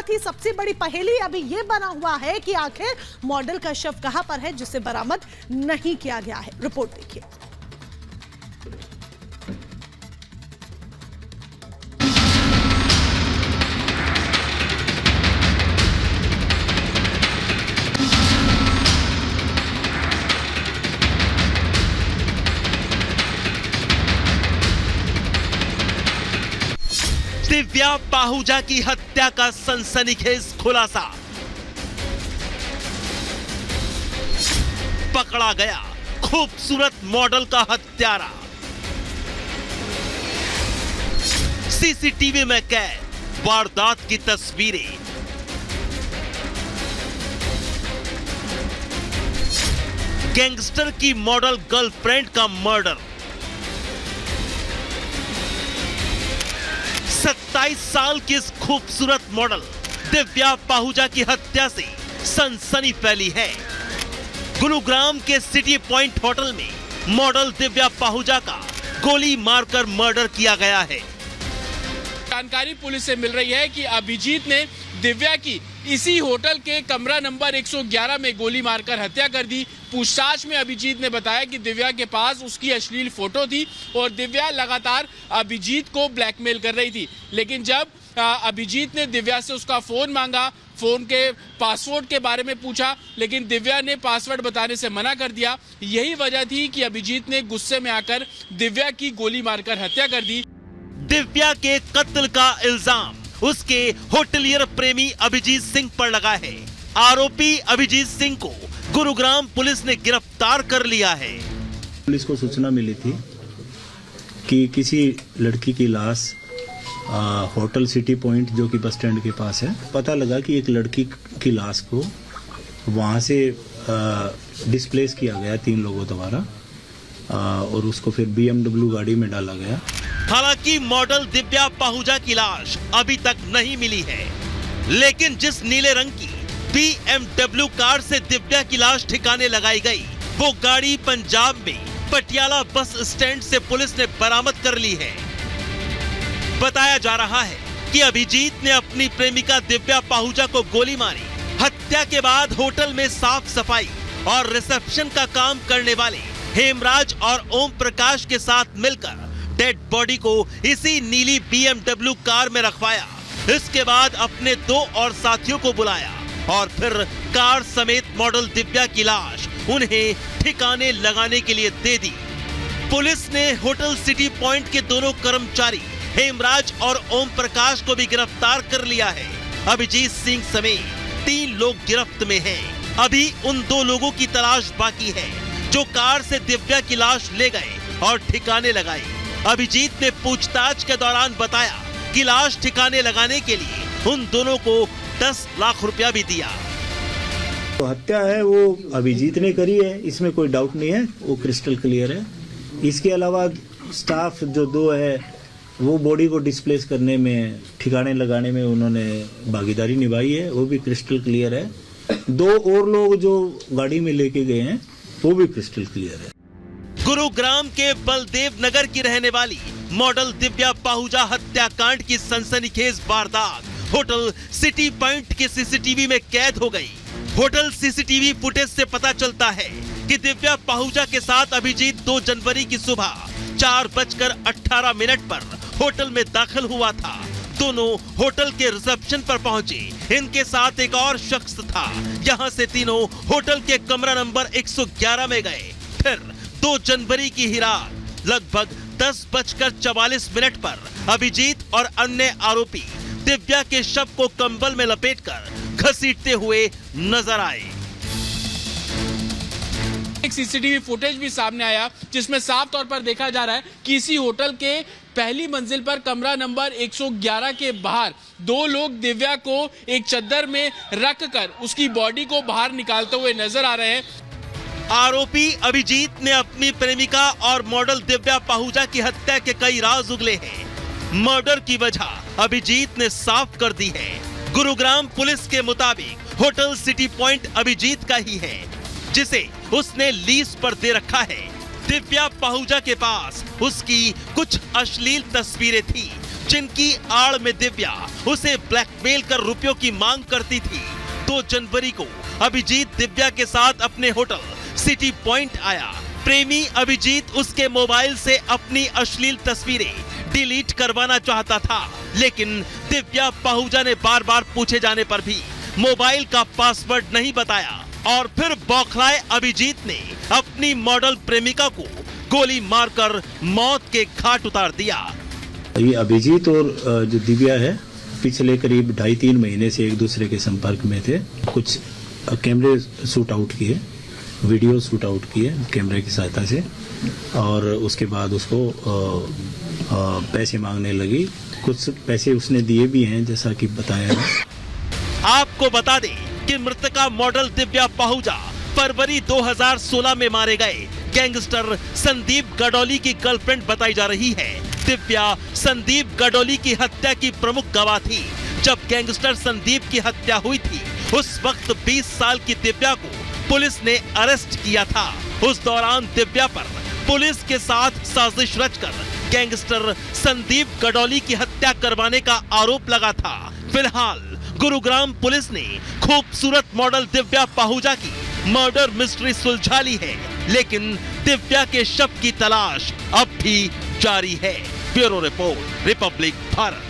साथ ही सबसे बड़ी पहेली अभी ये बना हुआ है कि आखिर मॉडल का शव कहां पर है जिसे बरामद नहीं किया गया है। रिपोर्ट देखिए। दिव्या पाहुजा की हत्या का सनसनीखेज खुलासा। पकड़ा गया खूबसूरत मॉडल का हत्यारा। सीसीटीवी में कैद वारदात की तस्वीरें। गैंगस्टर की मॉडल गर्लफ्रेंड का मर्डर। 27 साल की इस खूबसूरत मॉडल दिव्या पाहुजा की हत्या से सनसनी फैली है। गुरुग्राम के सिटी पॉइंट होटल में मॉडल दिव्या पाहुजा का गोली मारकर मर्डर किया गया है। जानकारी पुलिस से मिल रही है कि अभिजीत ने दिव्या की इसी होटल के कमरा नंबर 111 में गोली मारकर हत्या कर दी। पूछताछ में अभिजीत ने बताया कि दिव्या के पास उसकी अश्लील फोटो थी और दिव्या लगातार अभिजीत को ब्लैकमेल कर रही थी। लेकिन जब अभिजीत ने दिव्या से उसका फोन मांगा, फोन के पासवर्ड के बारे में पूछा, लेकिन दिव्या ने पासवर्ड बताने से मना कर दिया। यही वजह थी कि अभिजीत ने गुस्से में आकर दिव्या की गोली मारकर हत्या कर दी। दिव्या के कत्ल का इल्जाम उसके होटलियर प्रेमी अभिजीत सिंह पर लगा है। आरोपी अभिजीत सिंह को गुरुग्राम पुलिस ने गिरफ्तार कर लिया है। पुलिस को सूचना मिली थी कि किसी लड़की की लाश होटल सिटी पॉइंट जो कि बस स्टैंड के पास है, पता लगा कि एक लड़की की लाश को वहां से डिस्प्लेस किया गया 3 लोगों द्वारा और उसको फिर BMW गाड़ी में डाला गया। हालांकि मॉडल दिव्या पाहुजा की लाश अभी तक नहीं मिली है, लेकिन जिस नीले रंग की BMW कार से दिव्या की लाश ठिकाने लगाई गई, वो गाड़ी पंजाब में पटियाला बस स्टैंड से पुलिस ने बरामद कर ली है। बताया जा रहा है कि अभिजीत ने अपनी प्रेमिका दिव्या पाहुजा को गोली मारी। हत्या के बाद होटल में साफ सफाई और रिसेप्शन का काम करने वाले हेमराज और ओम प्रकाश के साथ मिलकर डेड बॉडी को इसी नीली BMW कार में रखवाया। इसके बाद अपने 2 और साथियों को बुलाया और फिर कार समेत मॉडल दिव्या की लाश उन्हें ठिकाने लगाने के लिए दे दी। पुलिस ने होटल सिटी पॉइंट के दोनों कर्मचारी हेमराज और ओम प्रकाश को भी गिरफ्तार कर लिया है। अभिजीत सिंह समेत 3 लोग गिरफ्त में हैं। अभी उन 2 लोगों की तलाश बाकी है जो कार से दिव्या की लाश ले गए और ठिकाने लगाई। अभिजीत ने पूछताछ के दौरान बताया कि लाश ठिकाने लगाने के लिए उन दोनों को 10 लाख रुपया भी दिया। तो हत्या है वो अभिजीत ने करी है, इसमें कोई डाउट नहीं है, वो क्रिस्टल क्लियर है। इसके अलावा स्टाफ जो 2 है वो बॉडी को डिस्प्लेस करने में, ठिकाने लगाने में उन्होंने भागीदारी निभाई है, वो भी क्रिस्टल क्लियर है। 2 और लोग जो गाड़ी में लेके गए हैं वो भी क्रिस्टल क्लियर है। गुरुग्राम के बलदेव नगर की रहने वाली मॉडल दिव्या पाहुजा हत्याकांड की सनसनीखेज वारदात होटल सिटी पॉइंट के सीसीटीवी में कैद हो गई। होटल सीसीटीवी फुटेज से पता चलता है कि दिव्या पाहुजा के साथ अभिजीत 2 जनवरी की सुबह 4:18 पर होटल में दाखिल हुआ था। दोनों होटल के रिसेप्शन पर पहुंचे। इनके साथ एक और शख्स था। यहां से तीनों होटल के कमरा नंबर 111 में गए। फिर 2 जनवरी की ही रात लगभग 10:44 पर अभिजीत और अन्य आरोपी दिव्या के शव को कंबल में लपेटकर घसीटते हुए नजर आए। एक सीसीटीवी फुटेज भी सामने आया जिसमें साफ तौर पर देखा जा रहा है कि इसी होटल के पहली मंजिल पर कमरा नंबर 111 के बाहर 2 लोग दिव्या को एक चद्दर में रखकर उसकी बॉडी को बाहर निकालते हुए नजर आ रहे हैं। आरोपी अभिजीत ने अपनी प्रेमिका और मॉडल दिव्या पाहुजा की हत्या के कई राज उगले हैं। मर्डर की वजह अभिजीत ने साफ कर दी है। गुरुग्राम पुलिस के मुताबिक होटल सिटी पॉइंट अभिजीत का ही है, जिसे उसने लीज पर दे रखा है। दिव्या पाहुजा के पास उसकी कुछ अश्लील तस्वीरें थी जिनकी आड़ में दिव्या उसे ब्लैकमेल कर रुपयों की मांग करती थी। 2 जनवरी को अभिजीत दिव्या के साथ अपने होटल सिटी पॉइंट आया। प्रेमी अभिजीत उसके मोबाइल से अपनी अश्लील तस्वीरें डिलीट करवाना चाहता था, लेकिन दिव्या पाहुजा ने बार बार पूछे जाने पर भी मोबाइल का पासवर्ड नहीं बताया और फिर बौखलाए अभिजीत ने अपनी मॉडल प्रेमिका को गोली मारकर मौत के घाट उतार दिया। ये अभिजीत और जो दिव्या है पिछले करीब 2.5-3 महीने से एक दूसरे के संपर्क में थे। कुछ कैमरे शूट आउट किए, वीडियो शूट आउट किए कैमरे की सहायता से, और उसके बाद उसको पैसे मांगने लगी। कुछ पैसे उसने दिए भी हैं जैसा कि बताया है। आपको बता दें कि मृतका मॉडल दिव्या पाहुजा फरवरी 2016 में मारे गए गैंगस्टर संदीप गडोली की गर्लफ्रेंड बताई जा रही है। दिव्या संदीप गडोली की हत्या की प्रमुख गवाह थी। जब गैंगस्टर संदीप की हत्या हुई थी उस वक्त 20 साल की दिव्या को पुलिस ने अरेस्ट किया था। उस दौरान दिव्या पर पुलिस के साथ साजिश रचकर गैंगस्टर संदीप गडोली की हत्या करवाने का आरोप लगा था। फिलहाल गुरुग्राम पुलिस ने खूबसूरत मॉडल दिव्या पाहुजा की मर्डर मिस्ट्री सुलझा ली है, लेकिन दिव्या के शव की तलाश अब भी जारी है। Bureau report, Republic Bharat.